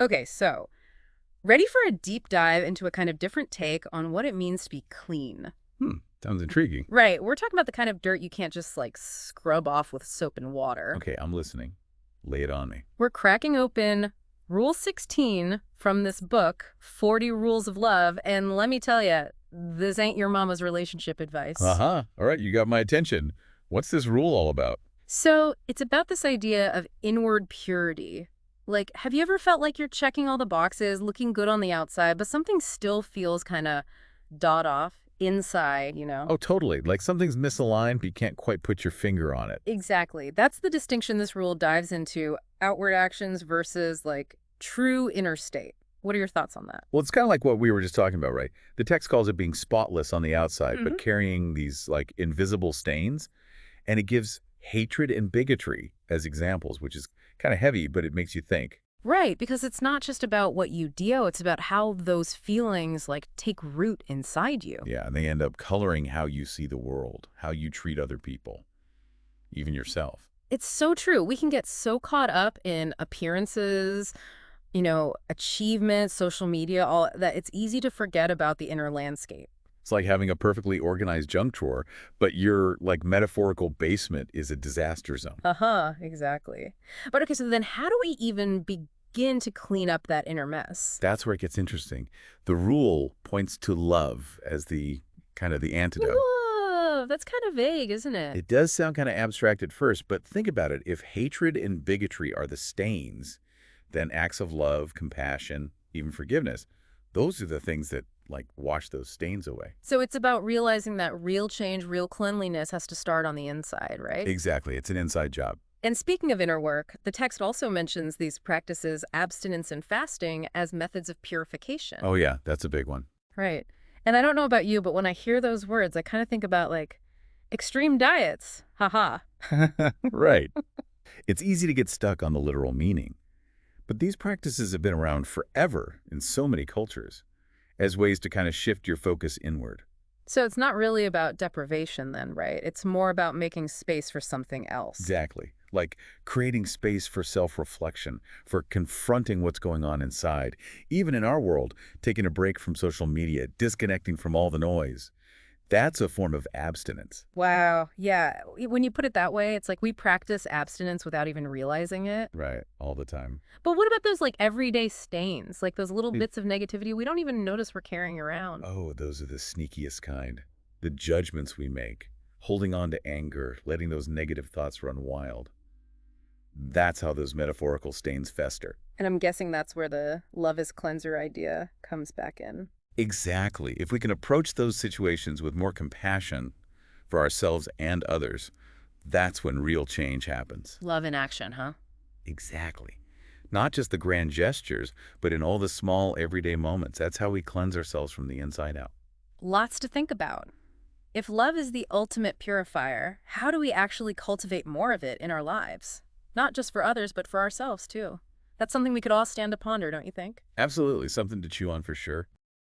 Okay, so ready for a deep dive into a kind of different take on what it means to be clean. Sounds intriguing. Right, we're talking about the kind of dirt you can't just like scrub off with soap and water. Okay, I'm listening. Lay it on me. We're cracking open Rule 16 from this book, 40 Rules of Love, and let me tell you, this ain't your mama's relationship advice. Uh-huh. All right, you got my attention. What's this rule all about? So it's about this idea of inward purity. Like, have you ever felt like you're checking all the boxes, looking good on the outside, but something still feels kind of dot off inside, you know? Oh, totally. Like something's misaligned, but you can't quite put your finger on it. Exactly. That's the distinction this rule dives into, outward actions versus like true inner state. What are your thoughts on that? Well, it's kind of like what we were just talking about, right? The text calls it being spotless on the outside, Hmm. but carrying these like invisible stains. And it gives hatred and bigotry as examples, which is kind of heavy, but it makes you think. Right, because it's not just about what you do, it's about how those feelings like take root inside you. Yeah, and they end up coloring how you see the world, how you treat other people, even yourself. It's so true. We can get so caught up in appearances, achievements, social media, all that it's easy to forget about the inner landscape. It's like having a perfectly organized junk drawer, but your like metaphorical basement is a disaster zone. Uh-huh, exactly. But okay, so then how do we even begin to clean up that inner mess? That's where it gets interesting. The rule points to love as the kind of the antidote. Whoa, that's kind of vague, isn't it? It does sound kind of abstract at first, but think about it. If hatred and bigotry are the stains, then acts of love, compassion, even forgiveness, those are the things that like wash those stains away. So it's about realizing that real change, real cleanliness has to start on the inside, right? Exactly. It's an inside job. And speaking of inner work, the text also mentions these practices, abstinence and fasting, as methods of purification. Oh yeah, that's a big one. Right. And I don't know about you, but when I hear those words, I kind of think about like extreme diets. Haha. Right. It's easy to get stuck on the literal meaning. But these practices have been around forever in so many cultures as ways to kind of shift your focus inward. So it's not really about deprivation then, right? It's more about making space for something else. Exactly. Like creating space for self-reflection, for confronting what's going on inside. Even in our world, taking a break from social media, disconnecting from all the noise. That's a form of abstinence. Wow. Yeah. When you put it that way, it's like we practice abstinence without even realizing it. Right. All the time. But what about those like everyday stains, like those little Mm. bits of negativity we don't even notice we're carrying around? Oh, those are the sneakiest kind. The judgments we make, holding on to anger, letting those negative thoughts run wild. That's how those metaphorical stains fester. And I'm guessing that's where the love is cleanser idea comes back in. Exactly. If we can approach those situations with more compassion for ourselves and others, that's when real change happens. Love in action, huh? Exactly. Not just the grand gestures, but in all the small everyday moments. That's how we cleanse ourselves from the inside out. Lots to think about. If love is the ultimate purifier, how do we actually cultivate more of it in our lives? Not just for others, but for ourselves, too. That's something we could all stand to ponder, don't you think? Absolutely. Something to chew on for sure.